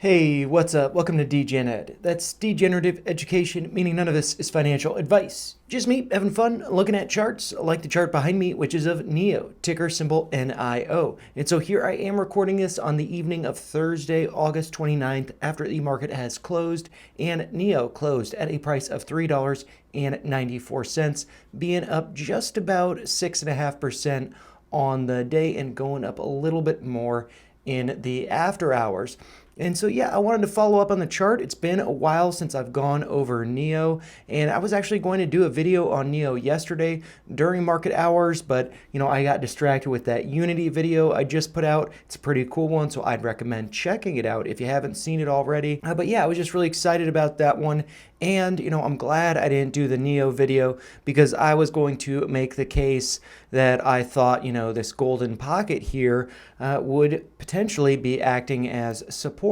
Hey, what's up? Welcome to DGen Ed. That's degenerative education, meaning none of this is financial advice. Just me having fun looking at charts, like the chart behind me, which is of NEO, ticker symbol NIO. And so here I am recording this on the evening of Thursday, August 29th, after the market has closed, and NEO closed at a price of $3.94, being up just about 6.5% on the day and going up a little bit more in the after hours. And so, yeah, I wanted to follow up on the chart. It's been a while since I've gone over NEO, and I was actually going to do a video on NEO yesterday during market hours, but, I got distracted with that Unity video I just put out. It's a pretty cool one, so I'd recommend checking it out if you haven't seen it already. But yeah, I was just really excited about that one. And, I'm glad I didn't do the NEO video because I was going to make the case that I thought, this golden pocket here would potentially be acting as support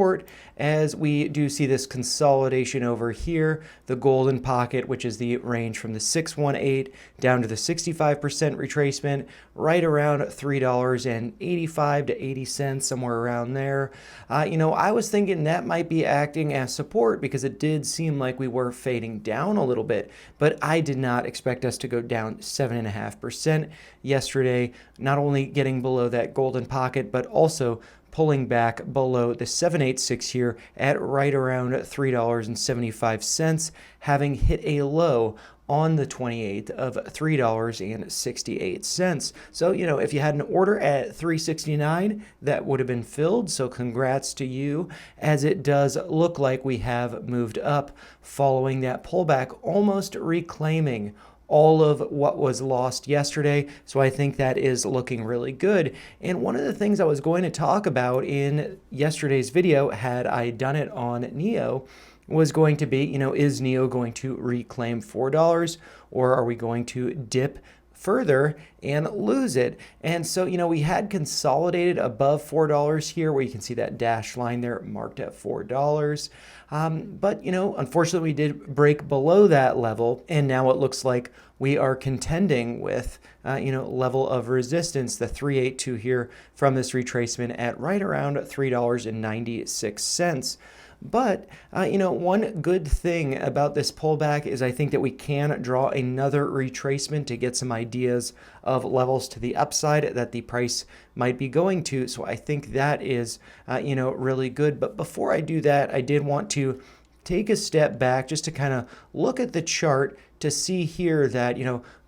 as we do see this consolidation over here, the golden pocket, which is the range from the 618 down to the 65% retracement, right around $3.85 to 80 cents, somewhere around there. I was thinking that might be acting as support because it did seem like we were fading down a little bit, but I did not expect us to go down 7.5% yesterday, not only getting below that golden pocket, but also pulling back below the 786 here at right around $3.75, having hit a low on the 28th of $3.68. So, if you had an order at $3.69, that would have been filled. So congrats to you, as it does look like we have moved up following that pullback, almost reclaiming all of what was lost yesterday. So I think that is looking really good. And one of the things I was going to talk about in yesterday's video, had I done it on NEO, was going to be, is NEO going to reclaim $4, or are we going to dip further and lose it? And so, we had consolidated above $4 here, where you can see that dashed line there marked at $4. But, unfortunately, we did break below that level, and now it looks like we are contending with, level of resistance, the 382 here from this retracement at right around $3.96. But, one good thing about this pullback is I think that we can draw another retracement to get some ideas of levels to the upside that the price might be going to. So I think that is, really good. But before I do that, I did want to take a step back just to kind of look at the chart to see here that,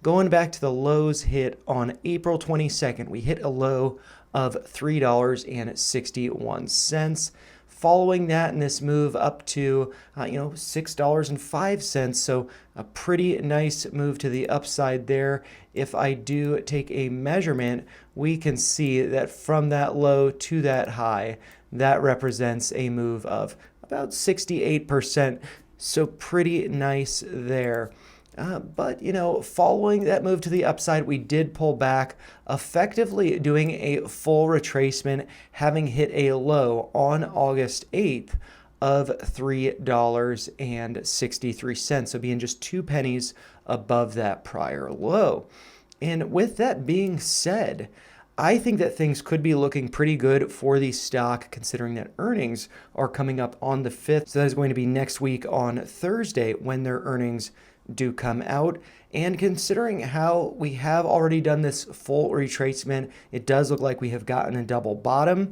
going back to the lows hit on April 22nd, we hit a low of $3.61. Following that, in this move up to, $6.05. So a pretty nice move to the upside there. If I do take a measurement, we can see that from that low to that high, that represents a move of about 68%. So pretty nice there. But, following that move to the upside, we did pull back, effectively doing a full retracement, having hit a low on August 8th of $3.63. So being just 2 pennies above that prior low. And with that being said, I think that things could be looking pretty good for the stock, considering that earnings are coming up on the 5th. So that is going to be next week on Thursday when their earnings do come out. And considering how we have already done this full retracement, it does look like we have gotten a double bottom.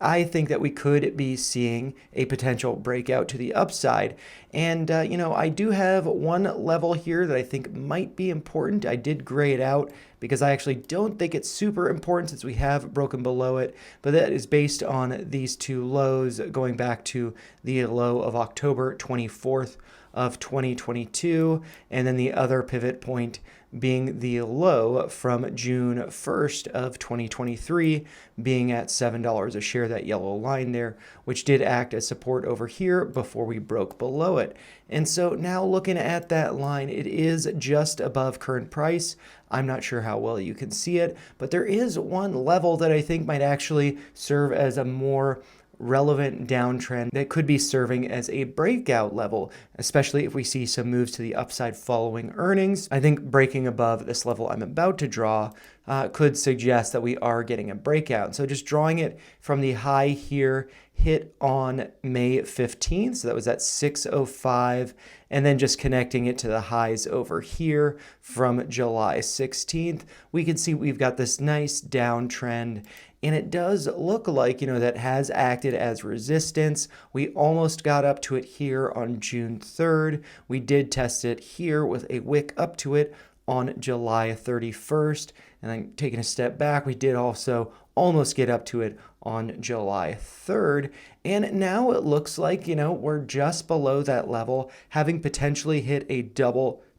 I think that we could be seeing a potential breakout to the upside. And, I do have one level here that I think might be important. I did gray it out because I actually don't think it's super important since we have broken below it. But that is based on these two lows going back to the low of October 24th of 2022, and then the other pivot point being the low from June 1st of 2023, being at $7 a share, that yellow line there, which did act as support over here before we broke below it. And so now looking at that line, it is just above current price. I'm not sure how well you can see it, but there is one level that I think might actually serve as a more relevant downtrend that could be serving as a breakout level, especially if we see some moves to the upside following earnings. I think breaking above this level I'm about to draw could suggest that we are getting a breakout. So just drawing it from the high here, hit on May 15th, so that was at 6:05, and then just connecting it to the highs over here from July 16th, we can see we've got this nice downtrend. And it does look like, that has acted as resistance. We almost got up to it here on June 3rd. We did test it here with a wick up to it on July 31st. And then taking a step back, we did also almost get up to it on July 3rd. And now it looks like, we're just below that level, having potentially hit a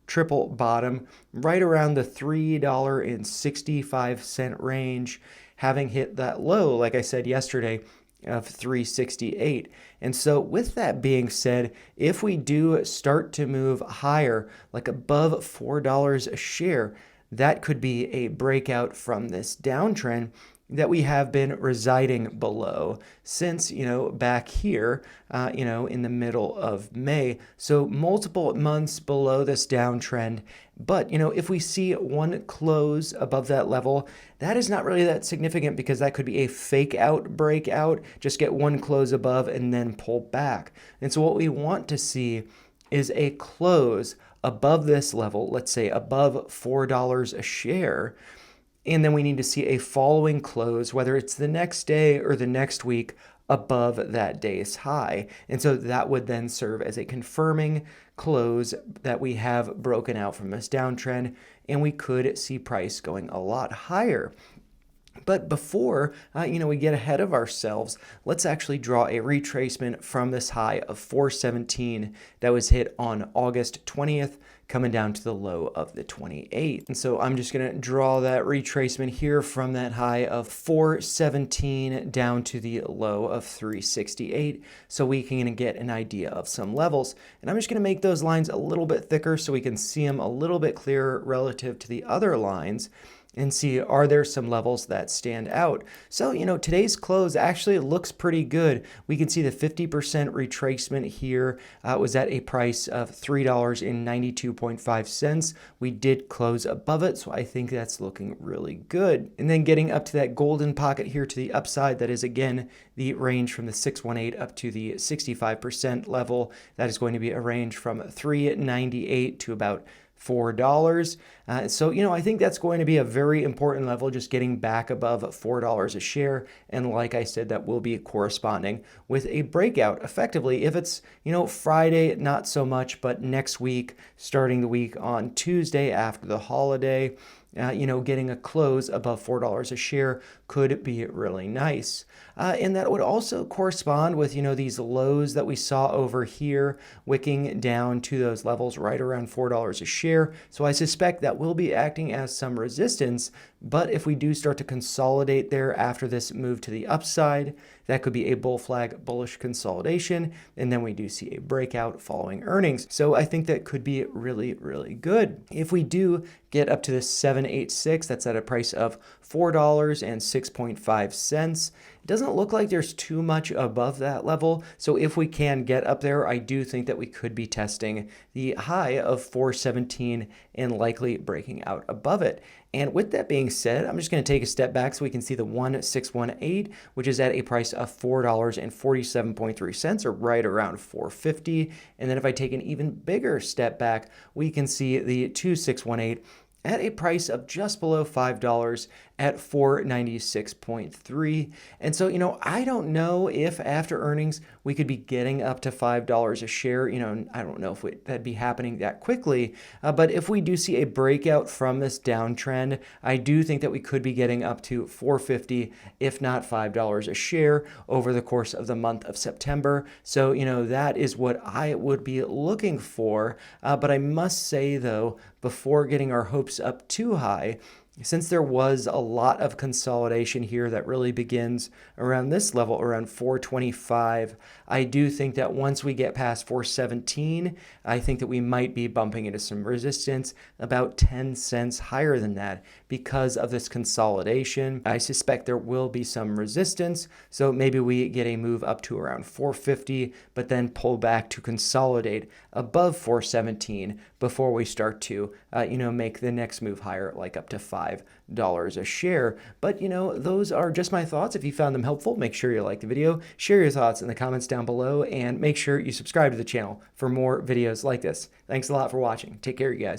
triple bottom right around the $3.65 range, having hit that low, like I said yesterday, of 368. And so with that being said, if we do start to move higher, like above $4 a share, that could be a breakout from this downtrend that we have been residing below since, back here, in the middle of May. So multiple months below this downtrend. But, if we see one close above that level, that is not really that significant because that could be a fake out breakout, just get one close above and then pull back. And so what we want to see is a close above this level, let's say above $4 a share. And then we need to see a following close, whether it's the next day or the next week, above that day's high. And so that would then serve as a confirming close that we have broken out from this downtrend, and we could see price going a lot higher. But before, we get ahead of ourselves, let's actually draw a retracement from this high of 417 that was hit on August 20th, coming down to the low of the 28th. And so I'm just going to draw that retracement here from that high of 417 down to the low of 368, so we can get an idea of some levels. And I'm just going to make those lines a little bit thicker so we can see them a little bit clearer relative to the other lines, and see, are there some levels that stand out? So, today's close actually looks pretty good. We can see the 50% retracement here was at a price of $3.92.5. We did close above it, so I think that's looking really good. And then getting up to that golden pocket here to the upside, that is again the range from the 618 up to the 65% level. That is going to be a range from $3.98 to about $4. So, I think that's going to be a very important level, just getting back above $4 a share. And like I said, that will be corresponding with a breakout effectively. If it's, Friday, not so much, but next week, starting the week on Tuesday after the holiday, getting a close above $4 a share could be really nice. And that would also correspond with, these lows that we saw over here, wicking down to those levels right around $4 a share. So I suspect that will be acting as some resistance. But if we do start to consolidate there after this move to the upside, that could be a bull flag bullish consolidation. And then we do see a breakout following earnings. So I think that could be really, really good. If we do get up to the 786, that's at a price of $4.06.5. It doesn't look like there's too much above that level. So if we can get up there, I do think that we could be testing the high of 417 and likely breaking out above it. And with that being said, I'm just going to take a step back so we can see the 1618, which is at a price of $4.47.3, or right around $4.50. And then if I take an even bigger step back, we can see the 2618 at a price of just below $5 at $4.96.3. And so, I don't know if after earnings we could be getting up to $5 a share. I don't know if that'd be happening that quickly. But if we do see a breakout from this downtrend, I do think that we could be getting up to $4.50, if not $5 a share over the course of the month of September. So, that is what I would be looking for. But I must say, though, before getting our hopes up too high, since there was a lot of consolidation here that really begins around this level, around 425, I do think that once we get past 417, I think that we might be bumping into some resistance about 10 cents higher than that because of this consolidation. I suspect there will be some resistance, so maybe we get a move up to around 450, but then pull back to consolidate above 417 before we start to, make the next move higher, like up to $5 a share. But, those are just my thoughts. If you found them helpful, make sure you like the video, share your thoughts in the comments down below, and make sure you subscribe to the channel for more videos like this. Thanks a lot for watching. Take care, you guys.